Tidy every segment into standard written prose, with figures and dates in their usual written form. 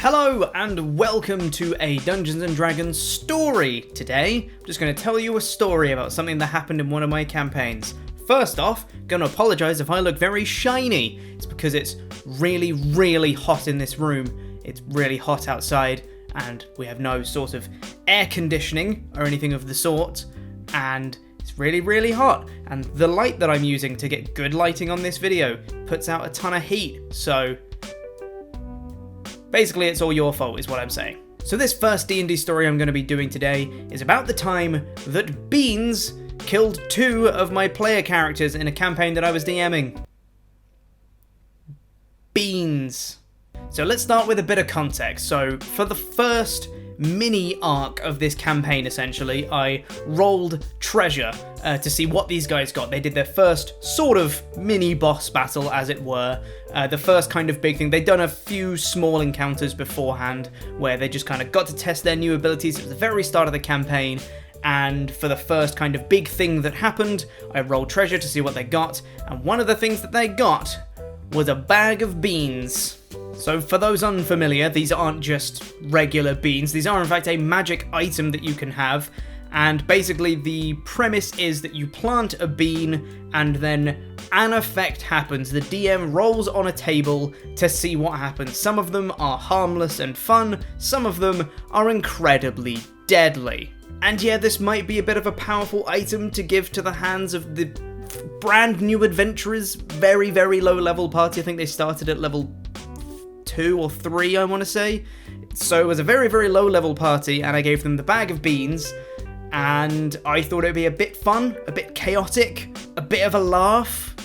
Hello and welcome to a Dungeons & Dragons story. Today, I'm just going to tell you a story about something that happened in one of my campaigns. First off, going to apologise if I look very shiny. It's because it's really hot in this room. It's really hot outside and we have no sort of air conditioning or anything of the sort. And it's really hot. And the light that I'm using to get good lighting on this video puts out a ton of heat. So basically, it's all your fault, is what I'm saying. So this first D&D story I'm going to be doing today is about the time that beans killed 2 of my player characters in a campaign that I was DMing. Beans. So let's start with a bit of context. So for the first mini arc of this campaign, essentially, I rolled treasure to see what these guys got. They did their first sort of mini boss battle, as it were. The first kind of big thing. They'd done a few small encounters beforehand where they just kind of got to test their new abilities. It was the very start of the campaign, and for the first kind of big thing that happened, I rolled treasure to see what they got, and one of the things that they got was a bag of beans. So for those unfamiliar, these aren't just regular beans. These are in fact a magic item that you can have. And basically the premise is that you plant a bean and then an effect happens. The DM rolls on a table to see what happens. Some of them are harmless and fun. Some of them are incredibly deadly. And yeah, this might be a bit of a powerful item to give to the hands of the brand new adventurers. Very low level party. I think they started at level 2 or 3, I want to say. So it was a very low level party, and I gave them the bag of beans, and I thought it'd be a bit fun, a bit chaotic, a bit of a laugh.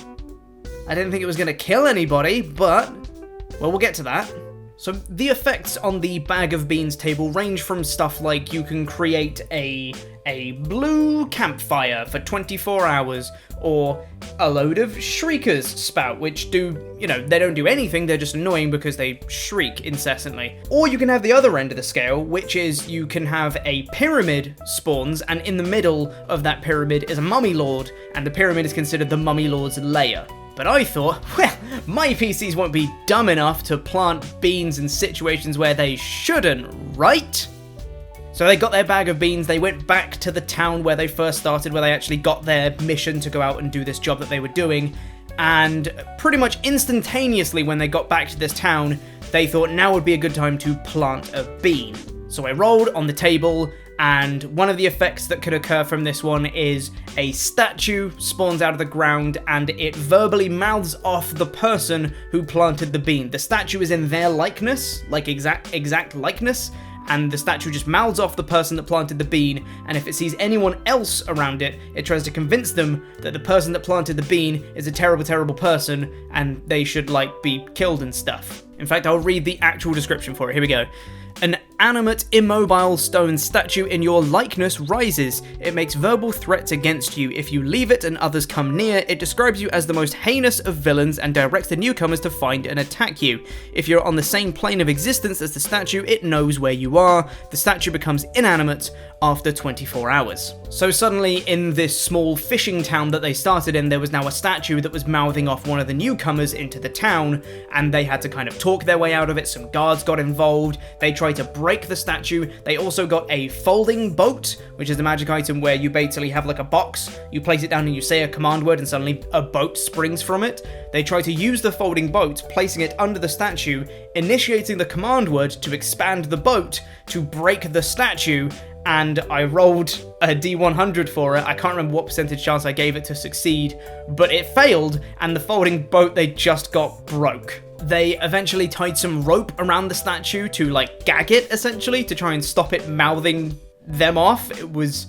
I didn't think it was going to kill anybody, but, well, we'll get to that. So the effects on the bag of beans table range from stuff like you can create a blue campfire for 24 hours, or a load of shriekers spout, which do, they don't do anything, they're just annoying because they shriek incessantly. Or you can have the other end of the scale, which is you can have a pyramid spawns, and in the middle of that pyramid is a mummy lord, and the pyramid is considered the mummy lord's lair. But I thought, well, my PCs won't be dumb enough to plant beans in situations where they shouldn't, right? So they got their bag of beans, they went back to the town where they first started, where they actually got their mission to go out and do this job that they were doing, and pretty much instantaneously when they got back to this town, they thought now would be a good time to plant a bean. So I rolled on the table, and one of the effects that could occur from this one is a statue spawns out of the ground and it verbally mouths off the person who planted the bean. The statue is in their likeness, like exact likeness, and the statue just mouths off the person that planted the bean, and if it sees anyone else around it, it tries to convince them that the person that planted the bean is a terrible person and they should, be killed and stuff. In fact, I'll read the actual description for it. Here we go. An animate, immobile stone statue in your likeness rises. It makes verbal threats against you. If you leave it and others come near, it describes you as the most heinous of villains and directs the newcomers to find and attack you. If you're on the same plane of existence as the statue, it knows where you are. The statue becomes inanimate after 24 hours. So suddenly, in this small fishing town that they started in, there was now a statue that was mouthing off one of the newcomers into the town, and they had to kind of talk their way out of it. Some guards got involved. They tried to break the statue. They also got a folding boat, which is a magic item where you basically have like a box, you place it down and you say a command word and suddenly a boat springs from it. They try to use the folding boat, placing it under the statue, initiating the command word to expand the boat to break the statue, and I rolled a D100 for it. I can't remember what percentage chance I gave it to succeed, but it failed, and the folding boat, they just got broke. They eventually tied some rope around the statue to gag it, essentially, to try and stop it mouthing them off. It was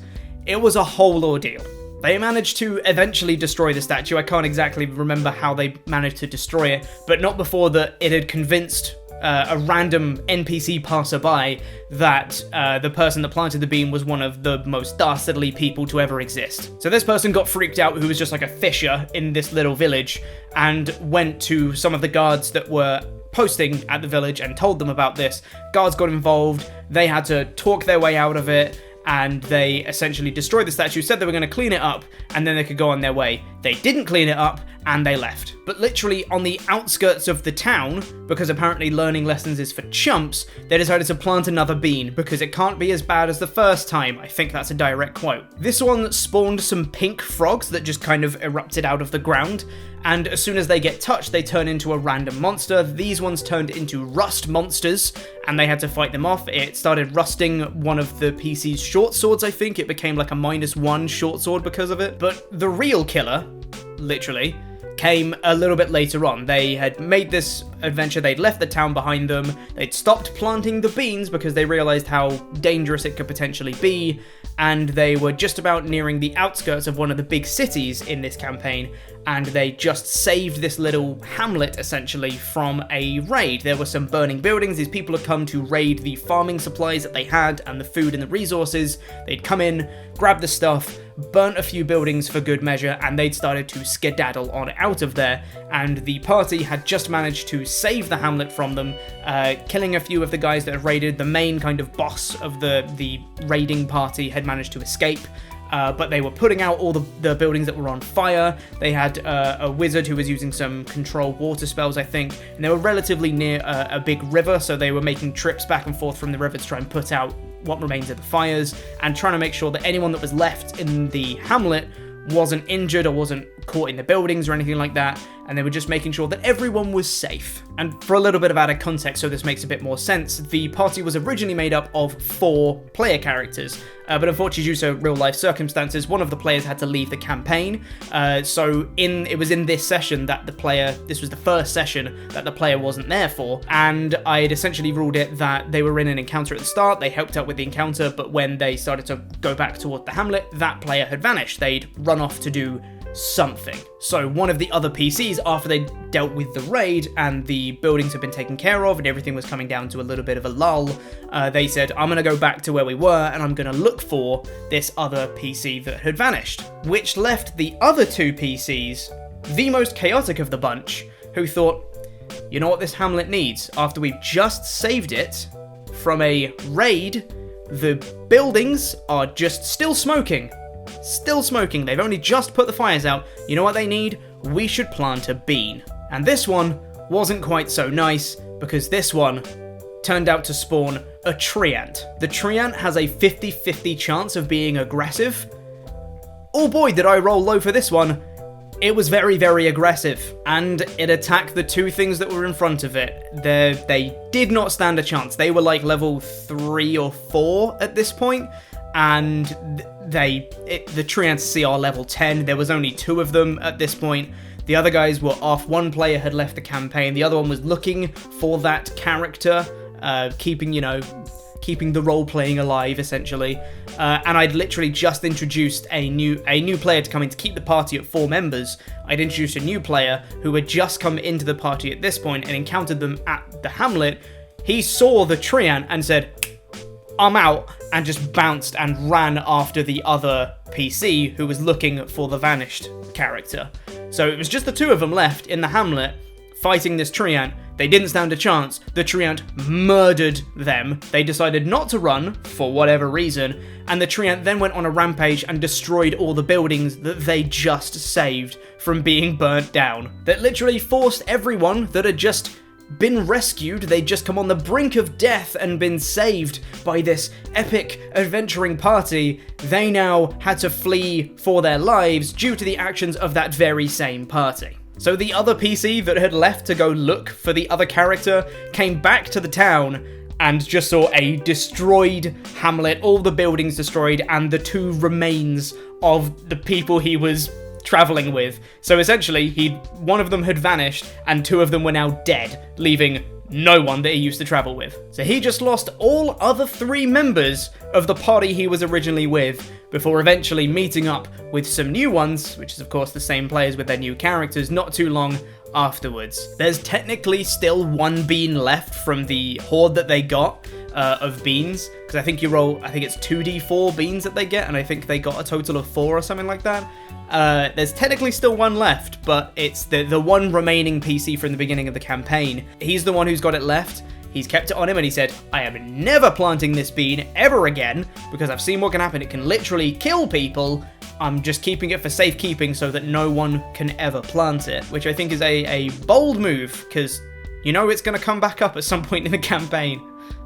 a whole ordeal. They managed to eventually destroy the statue. I can't exactly remember how they managed to destroy it, but not before that it had convinced a random NPC passerby that the person that planted the bean was one of the most dastardly people to ever exist. So this person got freaked out, who was just like a fisher in this little village, and went to some of the guards that were posting at the village and told them about this. Guards got involved, they had to talk their way out of it, and they essentially destroyed the statue, said they were going to clean it up, and then they could go on their way. They didn't clean it up, and they left. But literally on the outskirts of the town, because apparently learning lessons is for chumps, they decided to plant another bean, because it can't be as bad as the first time. I think that's a direct quote. This one spawned some pink frogs that just kind of erupted out of the ground, and as soon as they get touched, they turn into a random monster. These ones turned into rust monsters, and they had to fight them off. It started rusting one of the PC's short swords, I think. It became like a -1 short sword because of it. But the real killer, literally, came a little bit later on. They had made this adventure, they'd left the town behind them, they'd stopped planting the beans because they realized how dangerous it could potentially be, and they were just about nearing the outskirts of one of the big cities in this campaign, and they just saved this little hamlet, essentially, from a raid. There were some burning buildings. These people had come to raid the farming supplies that they had, and the food and the resources. They'd come in, grab the stuff, burnt a few buildings for good measure, and they'd started to skedaddle on out of there, and the party had just managed to save the hamlet from them, killing a few of the guys that had raided. The main kind of boss of the raiding party had managed to escape, but they were putting out all the buildings that were on fire. They had a wizard who was using some control water spells, I think, and they were relatively near a big river, so they were making trips back and forth from the river to try and put out what remains of the fires, and trying to make sure that anyone that was left in the hamlet wasn't injured or wasn't caught in the buildings or anything like that, and they were just making sure that everyone was safe. And for a little bit of added context, so this makes a bit more sense, the party was originally made up of 4 player characters, but unfortunately due to real life circumstances, one of the players had to leave the campaign, so it was in this session that this was the first session that the player wasn't there for, and I had essentially ruled it that they were in an encounter at the start, they helped out with the encounter, but when they started to go back toward the hamlet, that player had vanished. They'd run off to do something. So one of the other PCs, after they dealt with the raid and the buildings had been taken care of and everything was coming down to a little bit of a lull, they said, I'm going to go back to where we were and I'm going to look for this other PC that had vanished. Which left the other 2 PCs, the most chaotic of the bunch, who thought, you know what this hamlet needs? After we've just saved it from a raid, the buildings are just still smoking. Still smoking. They've only just put the fires out. You know what they need? We should plant a bean. And this one wasn't quite so nice, because this one turned out to spawn a treant. The treant has a 50-50 chance of being aggressive. Oh boy, did I roll low for this one. It was very, very aggressive, and it attacked the 2 things that were in front of it. They did not stand a chance. They were like level 3 or 4 at this point, and the treants CR level 10. There was only 2 of them at this point. The other guys were off. One player had left the campaign. The other one was looking for that character, keeping the role-playing alive, essentially. And I'd literally just introduced a new player to come in to keep the party at 4 members. I'd introduced a new player who had just come into the party at this point and encountered them at the hamlet. He saw the treant and said, I'm out, and just bounced and ran after the other PC who was looking for the vanished character. So it was just the 2 of them left in the hamlet fighting this treant. They didn't stand a chance. The treant murdered them. They decided not to run, for whatever reason, and the treant then went on a rampage and destroyed all the buildings that they just saved from being burnt down. That literally forced everyone that had just been rescued, they'd just come on the brink of death and been saved by this epic adventuring party. They now had to flee for their lives due to the actions of that very same party. So the other PC that had left to go look for the other character came back to the town and just saw a destroyed hamlet, all the buildings destroyed, and the 2 remains of the people he was traveling with. So essentially, one of them had vanished, and 2 of them were now dead, leaving no one that he used to travel with. So he just lost all other 3 members of the party he was originally with, before eventually meeting up with some new ones, which is of course the same players with their new characters, not too long afterwards. There's technically still 1 bean left from the horde that they got of beans, because I think it's 2d4 beans that they get, and I think they got a total of 4 or something like that. There's technically still 1 left, but it's the one remaining PC from the beginning of the campaign. He's the one who's got it left. he's kept it on him and he said, I am never planting this bean ever again because I've seen what can happen. It can literally kill people. I'm just keeping it for safekeeping so that no one can ever plant it, which I think is a bold move because you know it's going to come back up at some point in the campaign.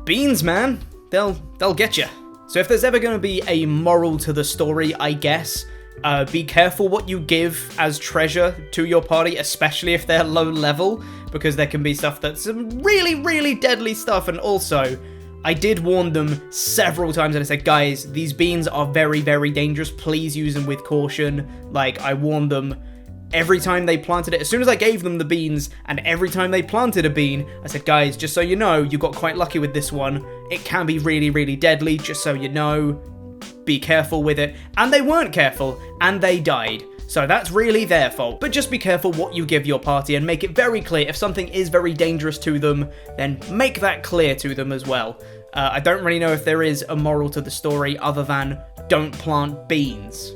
Beans, man, they'll get you. So if there's ever going to be a moral to the story, I guess, be careful what you give as treasure to your party, especially if they're low level, because there can be stuff that's some really, really deadly stuff. And also, I did warn them several times and I said, guys, these beans are very, very dangerous. Please use them with caution. Like, I warned them every time they planted it. As soon as I gave them the beans and every time they planted a bean, I said, guys, just so you know, you got quite lucky with this one. It can be really, really deadly, just so you know. Be careful with it. And they weren't careful and they died. So that's really their fault. But just be careful what you give your party and make it very clear. If something is very dangerous to them, then make that clear to them as well. I don't really know if there is a moral to the story other than don't plant beans.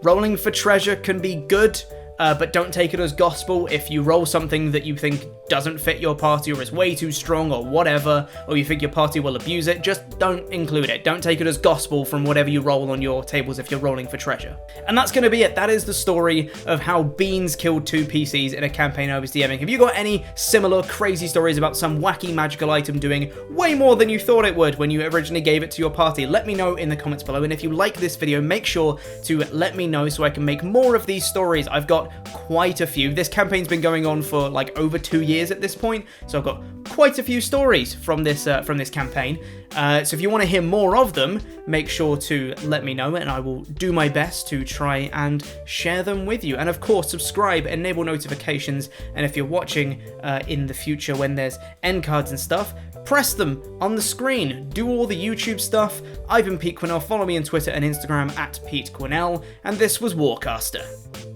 Rolling for treasure can be good, but don't take it as gospel. If you roll something that you think doesn't fit your party or is way too strong or whatever, or you think your party will abuse it, just don't include it. Don't take it as gospel from whatever you roll on your tables if you're rolling for treasure. And that's going to be it. That is the story of how beans killed 2 PCs in a campaign I was DMing. Have you got any similar crazy stories about some wacky magical item doing way more than you thought it would when you originally gave it to your party? Let me know in the comments below. And if you like this video, make sure to let me know so I can make more of these stories. I've got quite a few. This campaign's been going on for like over 2 years at this point, so I've got quite a few stories from this campaign. So if you want to hear more of them, make sure to let me know and I will do my best to try and share them with you. And of course, subscribe, enable notifications, and if you're watching in the future when there's end cards and stuff, press them on the screen. Do all the YouTube stuff. I've been Pete Quinnell. Follow me on Twitter and Instagram at Pete Quinnell, and this was Warcaster.